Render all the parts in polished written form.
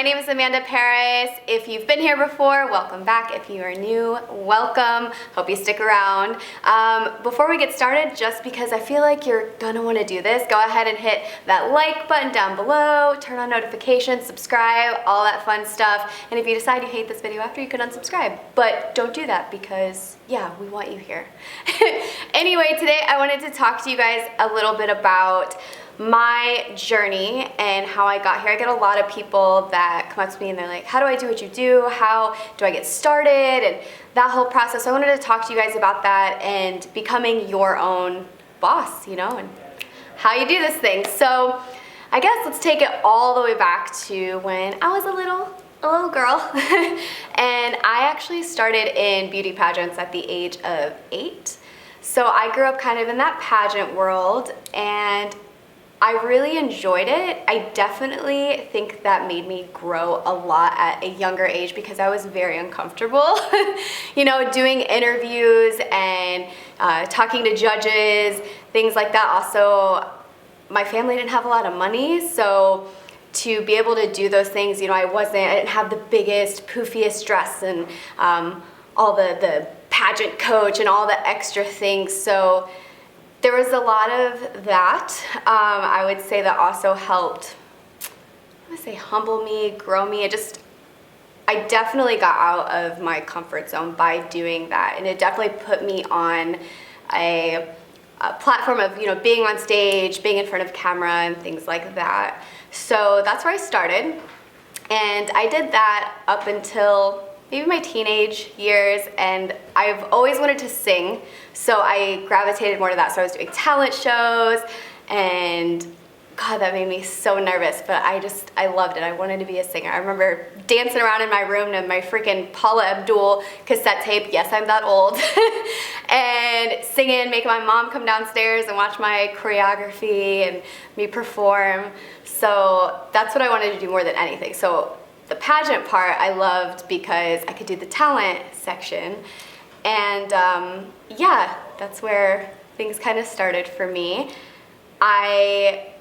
name is Amanda Paris. If you've been here before, welcome back. If you are new, welcome. Hope you stick around. Before we get started, just because I feel like you're gonna want to do this, go ahead and hit that like button down below, turn on notifications, subscribe, all that fun stuff. And if you decide you hate this video after, you can unsubscribe. But don't do that because, yeah, we want you here. Anyway, today I wanted to talk to you guys a little bit about my journey and how I got here. I get a lot of people that come up to me and they're like, how do I do what you do? How do I get started? And that whole process. So I wanted to talk to you guys about that and becoming your own boss, you know, and how you do this thing. So I guess let's take it all the way back to when I was a little girl. And I actually started in beauty pageants at the age of 8. So I grew up kind of in that pageant world and I really enjoyed it. I definitely think that made me grow a lot at a younger age because I was very uncomfortable, you know, doing interviews and talking to judges, things like that. Also, my family didn't have a lot of money, so to be able to do those things, you know, I didn't have the biggest, poofiest dress and all the pageant coach and all the extra things. So there was a lot of that. I would say that also helped, humble me, grow me. I definitely got out of my comfort zone by doing that. And it definitely put me on a platform of, you know, being on stage, being in front of camera and things like that. So that's where I started. And I did that up until maybe my teenage years, and I've always wanted to sing, so I gravitated more to that. So I was doing talent shows, and God, that made me so nervous, but I loved it. I wanted to be a singer. I remember dancing around in my room to my freaking Paula Abdul cassette tape, yes, I'm that old, and singing, making my mom come downstairs and watch my choreography and me perform. So that's what I wanted to do more than anything. So the pageant part I loved because I could do the talent section, and yeah, that's where things kind of started for me. I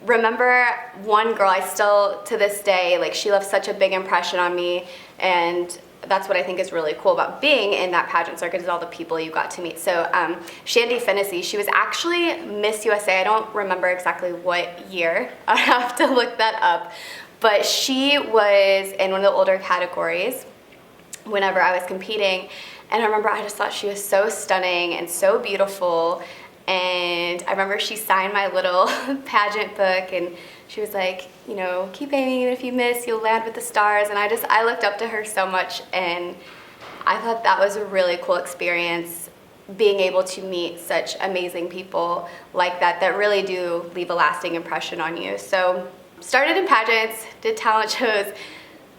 remember one girl, I still to this day, like, she left such a big impression on me, and that's what I think is really cool about being in that pageant circuit, is all the people you got to meet. So Shandy Finnessy, she was actually Miss USA. I don't remember exactly what year. I'd have to look that up. But she was in one of the older categories whenever I was competing. And I remember I just thought she was so stunning and so beautiful. And I remember she signed my little pageant book and she was like, you know, keep aiming, even if you miss, you'll land with the stars. And I looked up to her so much, and I thought that was a really cool experience, being able to meet such amazing people like that really do leave a lasting impression on you. So started in pageants, did talent shows,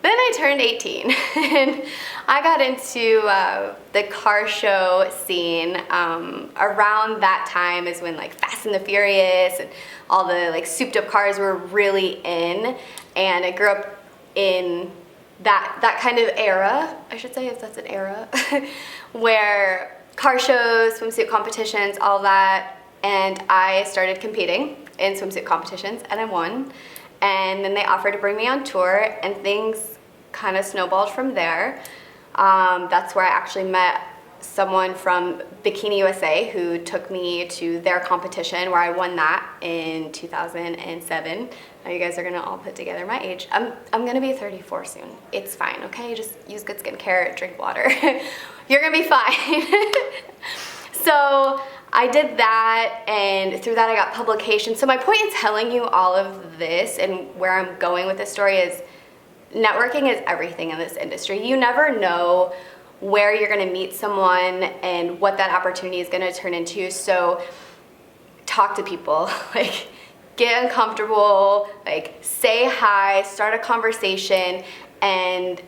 then I turned 18 and I got into the car show scene. Around that time is when like Fast and the Furious and all the like souped up cars were really in, and I grew up in that kind of era, I should say, if that's an era, where car shows, swimsuit competitions, all that, and I started competing in swimsuit competitions and I won. And then they offered to bring me on tour, and things kind of snowballed from there. That's where I actually met someone from Bikini USA who took me to their competition, where I won that in 2007. Now you guys are gonna all put together my age. I'm gonna be 34 soon. It's fine, okay? Just use good skincare, drink water. You're gonna be fine. So I did that, and through that I got publications. So my point in telling you all of this and where I'm going with this story is networking is everything in this industry. You never know where you're gonna meet someone and what that opportunity is gonna turn into. So talk to people, like get uncomfortable, like say hi, start a conversation, and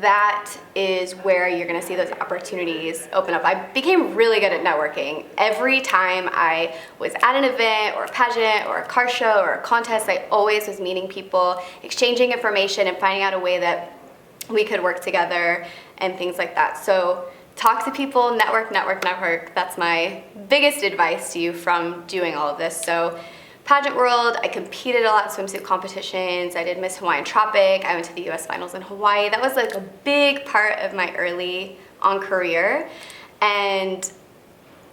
that is where you're gonna see those opportunities open up. I became really good at networking. Every time I was at an event or a pageant or a car show or a contest, I always was meeting people, exchanging information and finding out a way that we could work together and things like that. So talk to people, network. That's my biggest advice to you from doing all of this. So pageant world. I competed a lot in swimsuit competitions. I did Miss Hawaiian Tropic. I went to the US finals in Hawaii. That was like a big part of my early on career. And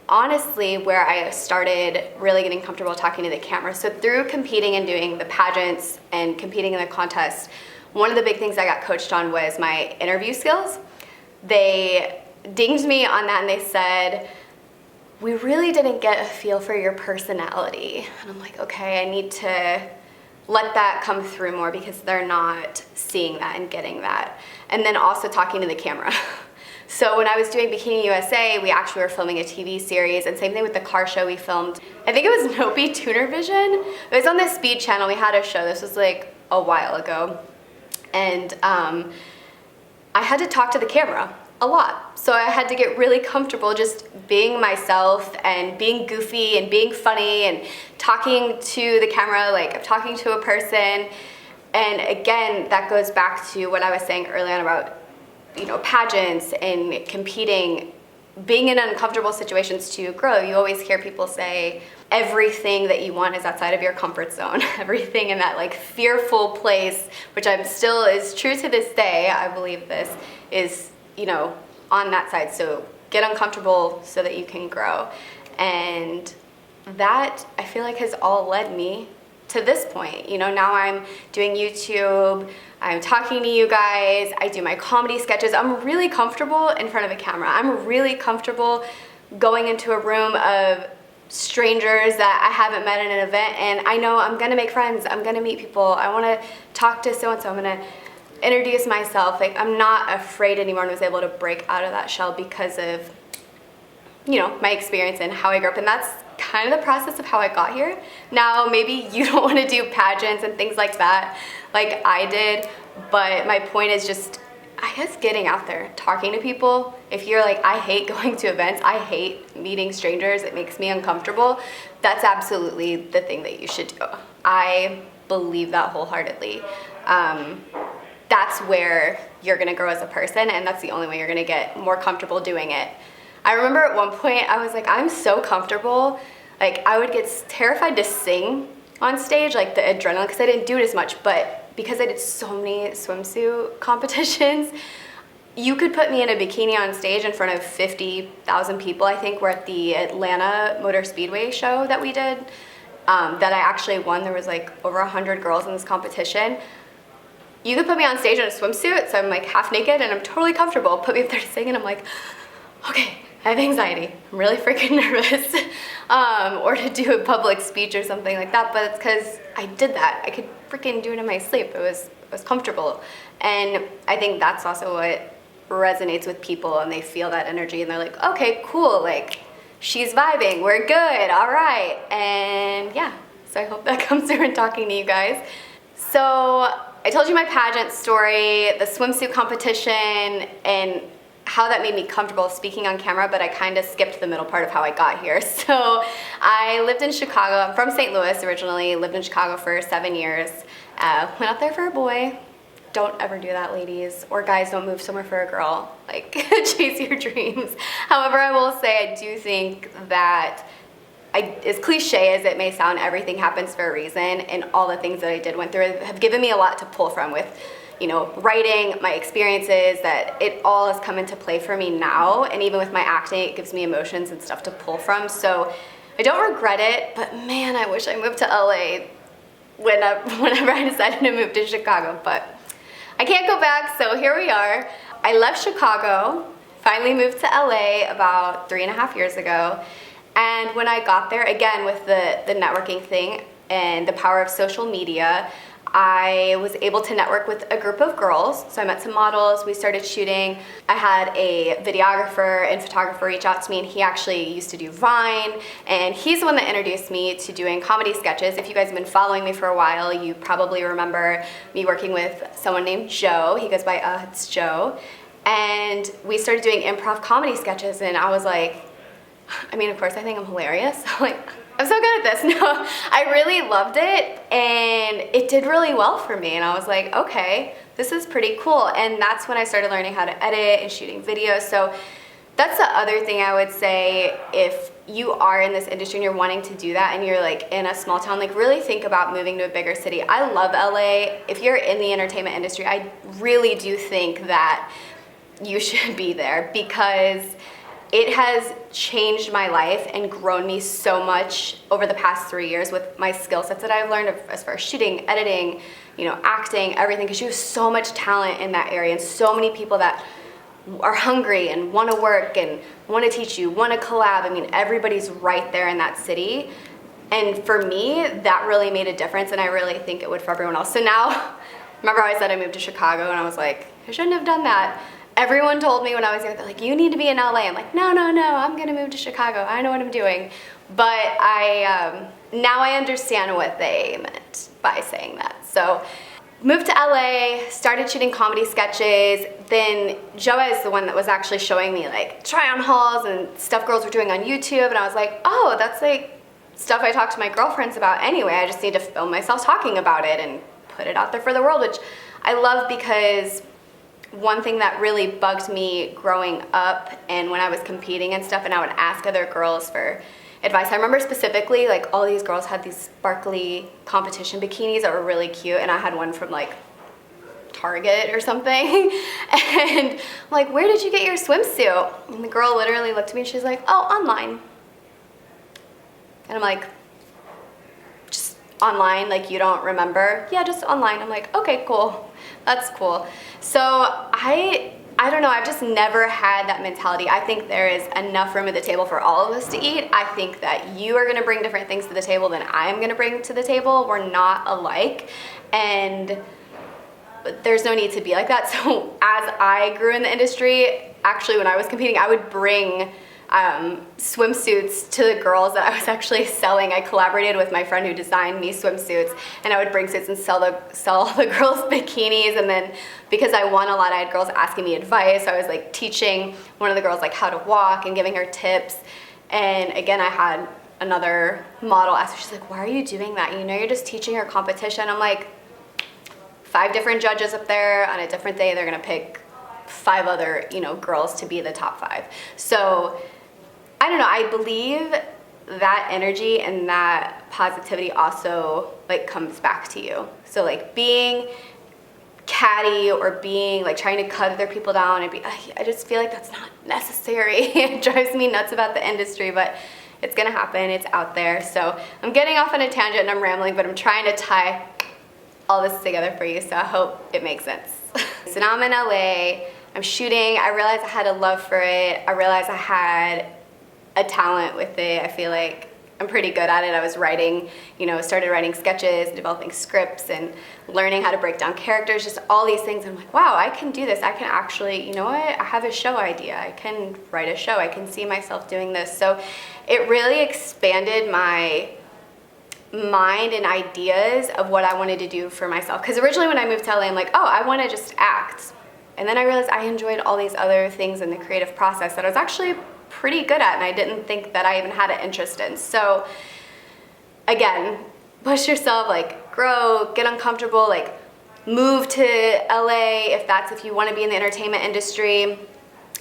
honestly, where I started really getting comfortable talking to the camera. So through competing and doing the pageants and competing in the contest, one of the big things I got coached on was my interview skills. They dinged me on that and they said, we really didn't get a feel for your personality. And I'm like, okay, I need to let that come through more because they're not seeing that and getting that. And then also talking to the camera. So when I was doing Bikini USA, we actually were filming a TV series, and same thing with the car show we filmed. I think it was Nopi Tuner Vision. It was on the Speed Channel. We had a show. This was like a while ago. And I had to talk to the camera a lot. So I had to get really comfortable just being myself and being goofy and being funny and talking to the camera like I'm talking to a person. And again, that goes back to what I was saying earlier on about, you know, pageants and competing, being in uncomfortable situations to grow. You always hear people say everything that you want is outside of your comfort zone. Everything in that like fearful place, which I'm still is true to this day. I believe this is, you know, on that side. So get uncomfortable so that you can grow. And that I feel like has all led me to this point. You know, now I'm doing YouTube, I'm talking to you guys, I do my comedy sketches. I'm really comfortable in front of a camera. I'm really comfortable going into a room of strangers that I haven't met at an event, and I know I'm gonna make friends, I'm gonna meet people, I wanna talk to so-and-so, I'm gonna introduce myself. Like, I'm not afraid anymore, and was able to break out of that shell because of, you know, my experience and how I grew up. And that's kind of the process of how I got here. Now, maybe you don't want to do pageants and things like that like I did, but my point is just, I guess, getting out there, talking to people. If you're like, I hate going to events, I hate meeting strangers, it makes me uncomfortable, that's absolutely the thing that you should do. I believe that wholeheartedly. That's where you're gonna grow as a person, and that's the only way you're gonna get more comfortable doing it. I remember at one point I was like, I'm so comfortable, like I would get terrified to sing on stage, like the adrenaline, because I didn't do it as much, but because I did so many swimsuit competitions, you could put me in a bikini on stage in front of 50,000 people. I think we're at the Atlanta Motor Speedway show that we did, that I actually won. There was like over 100 girls in this competition. You could put me on stage in a swimsuit, so I'm like half naked and I'm totally comfortable. Put me up there to sing and I'm like, okay, I have anxiety. I'm really freaking nervous. Or to do a public speech or something like that, but it's because I did that. I could freaking do it in my sleep. It was comfortable. And I think that's also what resonates with people, and they feel that energy and they're like, okay, cool, like she's vibing, we're good, all right. And yeah, so I hope that comes through in talking to you guys. So I told you my pageant story, the swimsuit competition, and how that made me comfortable speaking on camera, but I kind of skipped the middle part of how I got here. So I lived in Chicago. I'm from St. Louis originally, lived in Chicago for 7 years. Went out there for a boy. Don't ever do that, ladies, or guys, don't move somewhere for a girl. Like, chase your dreams. However, I will say I do think that, as cliche as it may sound, everything happens for a reason, and all the things that I went through have given me a lot to pull from with, you know, writing, my experiences, that it all has come into play for me now, and even with my acting, it gives me emotions and stuff to pull from. So I don't regret it, but man, I wish I moved to LA whenever I decided to move to Chicago, but I can't go back, so here we are. I left Chicago, finally moved to LA about 3.5 years ago. And when I got there, again, with the networking thing and the power of social media, I was able to network with a group of girls. So I met some models, we started shooting. I had a videographer and photographer reach out to me, and he actually used to do Vine, and he's the one that introduced me to doing comedy sketches. If you guys have been following me for a while, you probably remember me working with someone named Joe. He goes by It's Joe. And we started doing improv comedy sketches, and I was like, I mean, of course, I think I'm hilarious. Like, I'm so good at this. No, I really loved it, and it did really well for me. And I was like, okay, this is pretty cool. And that's when I started learning how to edit and shooting videos. So that's the other thing I would say, if you are in this industry and you're wanting to do that and you're like in a small town, like really think about moving to a bigger city. I love LA. If you're in the entertainment industry, I really do think that you should be there because it has changed my life and grown me so much over the past 3 years with my skill sets that I've learned as far as shooting, editing, you know, acting, everything, because you have so much talent in that area and so many people that are hungry and want to work and want to teach you, want to collab. I mean, everybody's right there in that city. And for me, that really made a difference, and I really think it would for everyone else. So now, remember I said I moved to Chicago, and I was like, I shouldn't have done that. Everyone told me when I was young, they're like, you need to be in LA. I'm like, no, I'm gonna move to Chicago. I know what I'm doing. But now I understand what they meant by saying that. So moved to LA, started shooting comedy sketches. Then Joa is the one that was actually showing me like try on hauls and stuff girls were doing on YouTube. And I was like, oh, that's like stuff I talk to my girlfriends about anyway. I just need to film myself talking about it and put it out there for the world, which I love because one thing that really bugged me growing up and when I was competing and stuff, and I would ask other girls for advice. I remember specifically, like, all these girls had these sparkly competition bikinis that were really cute, and I had one from like Target or something. And I'm like, where did you get your swimsuit? And the girl literally looked at me and she's like, oh, online. And I'm like, just online, like you don't remember? Yeah, just online. I'm like, okay, cool. That's cool. So I don't know, I've just never had that mentality. I think there is enough room at the table for all of us to eat. I think that you are gonna bring different things to the table than I'm gonna bring to the table. We're not alike, and there's no need to be like that. So as I grew in the industry, actually when I was competing, I would bring swimsuits to the girls that I was actually selling. I collaborated with my friend who designed me swimsuits, and I would bring suits and sell the girls bikinis. And then because I won a lot, I had girls asking me advice. So I was like teaching one of the girls like how to walk and giving her tips. And again, I had another model ask me, she's like, why are you doing that? You know, you're just teaching her competition. I'm like, 5 different judges up there on a different day, they're gonna pick 5 other, you know, girls to be the top 5. So I don't know, I believe that energy and that positivity also like comes back to you. So like being catty or being like trying to cut other people down and I just feel like that's not necessary. It drives me nuts about the industry, but it's gonna happen, it's out there. So I'm getting off on a tangent and I'm rambling, but I'm trying to tie all this together for you, so I hope it makes sense. So now I'm in LA, I'm shooting, I realized I had a love for it, I realized I had a talent with it. I feel like I'm pretty good at it. I was writing, you know, started writing sketches, developing scripts, and learning how to break down characters, just all these things. I'm like, wow, I can do this. I can actually, you know what, I have a show idea. I can write a show. I can see myself doing this. So it really expanded my mind and ideas of what I wanted to do for myself. Because originally when I moved to LA, I'm like, oh, I want to just act. And then I realized I enjoyed all these other things in the creative process that I was actually pretty good at, and I didn't think that I even had an interest in. So again, push yourself, like grow, get uncomfortable, like move to LA if you want to be in the entertainment industry,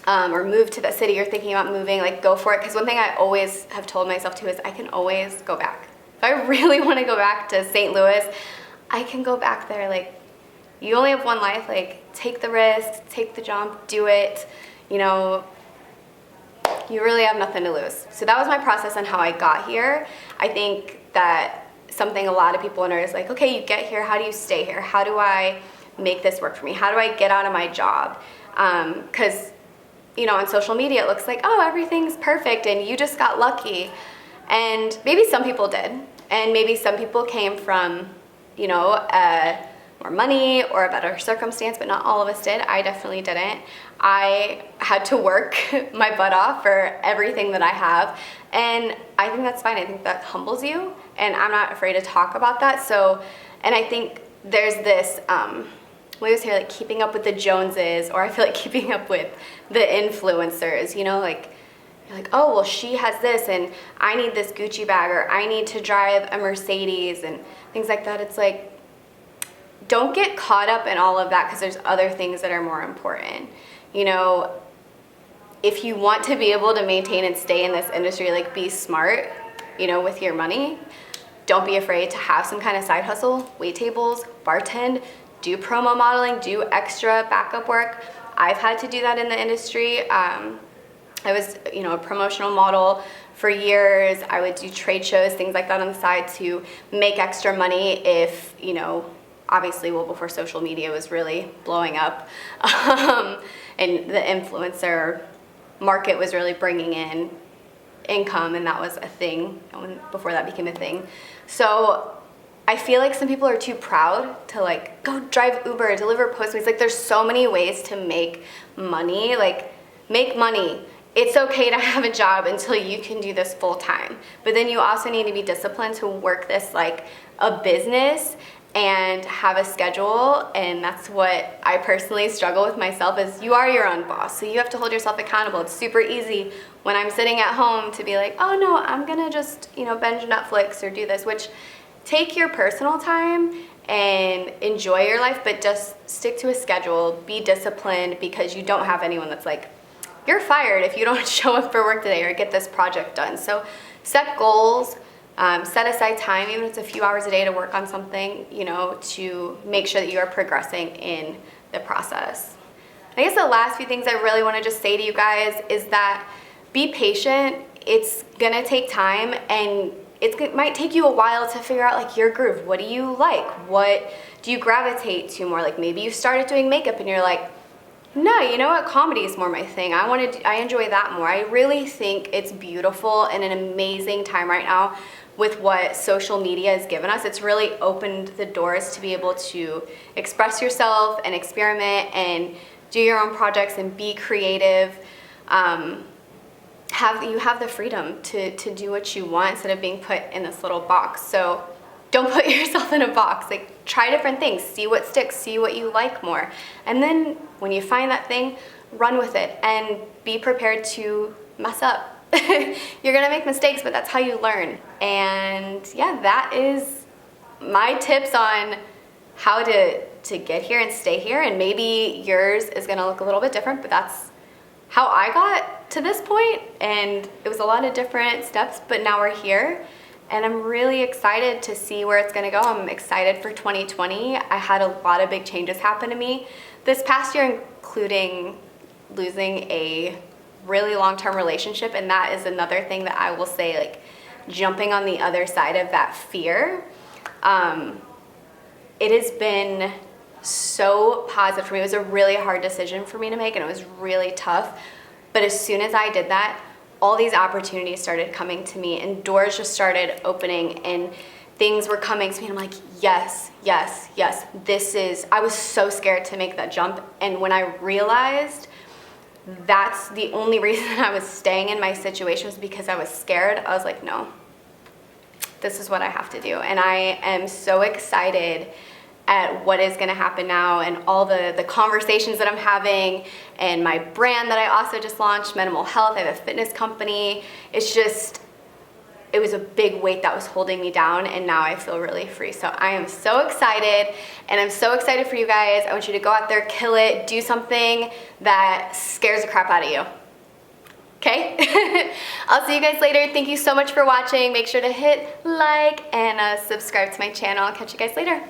or move to that city you're thinking about moving, like go for it. Because one thing I always have told myself too is I can always go back. If I really want to go back to St. Louis, I can go back there. Like, you only have one life, like take the risk, take the jump, do it, you know, you really have nothing to lose. So that was my process on how I got here. I think that something a lot of people wonder is like, okay, you get here, how do you stay here? How do I make this work for me? How do I get out of my job? Because, you know, on social media, it looks like, oh, everything's perfect and you just got lucky. And maybe some people did. And maybe some people came from, you know, more money or a better circumstance, but not all of us did. I definitely didn't. I had to work my butt off for everything that I have, and I think that's fine. I think that humbles you, and I'm not afraid to talk about that. So, and I think there's this, we always hear like keeping up with the Joneses, or I feel like keeping up with the influencers, you know, like, you're like, oh, well, she has this, and I need this Gucci bag, or I need to drive a Mercedes, and things like that. It's like, don't get caught up in all of that because there's other things that are more important. You know, if you want to be able to maintain and stay in this industry, like be smart, you know, with your money. Don't be afraid to have some kind of side hustle, wait tables, bartend, do promo modeling, do extra backup work. I've had to do that in the industry. I was, you know, a promotional model for years. I would do trade shows, things like that on the side to make extra money if, you know, obviously, well, before social media was really blowing up, and the influencer market was really bringing in income, and that was a thing before that became a thing. So I feel like some people are too proud to like go drive Uber, deliver Postmates. Like there's so many ways to make money. Like make money. It's okay to have a job until you can do this full time. But then you also need to be disciplined to work this like a business and have a schedule. And that's what I personally struggle with myself, is you are your own boss. So you have to hold yourself accountable. It's super easy when I'm sitting at home to be like, oh no, I'm gonna just, you know, binge Netflix or do this, which take your personal time and enjoy your life, but just stick to a schedule, be disciplined, because you don't have anyone that's like, you're fired if you don't show up for work today or get this project done. So set goals, set aside time, even if it's a few hours a day to work on something, you know, to make sure that you are progressing in the process. I guess the last few things I really want to just say to you guys is that be patient. It's gonna take time, and it might take you a while to figure out like your groove. What do you like? What do you gravitate to more? Like maybe you started doing makeup and you're like, no, you know what? Comedy is more my thing. I enjoy that more. I really think it's beautiful and an amazing time right now with what social media has given us. It's really opened the doors to be able to express yourself and experiment and do your own projects and be creative. You have the freedom to do what you want instead of being put in this little box. So don't put yourself in a box. Like try different things, see what sticks, see what you like more. And then when you find that thing, run with it and be prepared to mess up. You're gonna make mistakes, but that's how you learn. And yeah, that is my tips on how to get here and stay here. And maybe yours is gonna look a little bit different, but that's how I got to this point. And it was a lot of different steps, but now we're here. And I'm really excited to see where it's gonna go. I'm excited for 2020. I had a lot of big changes happen to me this past year, including losing a really long-term relationship. And that is another thing that I will say, like jumping on the other side of that fear. It has been so positive for me. It was a really hard decision for me to make, and it was really tough. But as soon as I did that, all these opportunities started coming to me, and doors just started opening, and things were coming to me. And I'm like, yes, yes, yes, I was so scared to make that jump. And when I realized that's the only reason I was staying in my situation was because I was scared, I was like, no, this is what I have to do. And I am so excited at what is going to happen now, and all the conversations that I'm having, and my brand that I also just launched, Minimal Health. I have a fitness company. It's just, it was a big weight that was holding me down, and now I feel really free. So I am so excited, and I'm so excited for you guys. I want you to go out there, kill it, do something that scares the crap out of you. Okay? I'll see you guys later. Thank you so much for watching. Make sure to hit like and subscribe to my channel. I'll catch you guys later.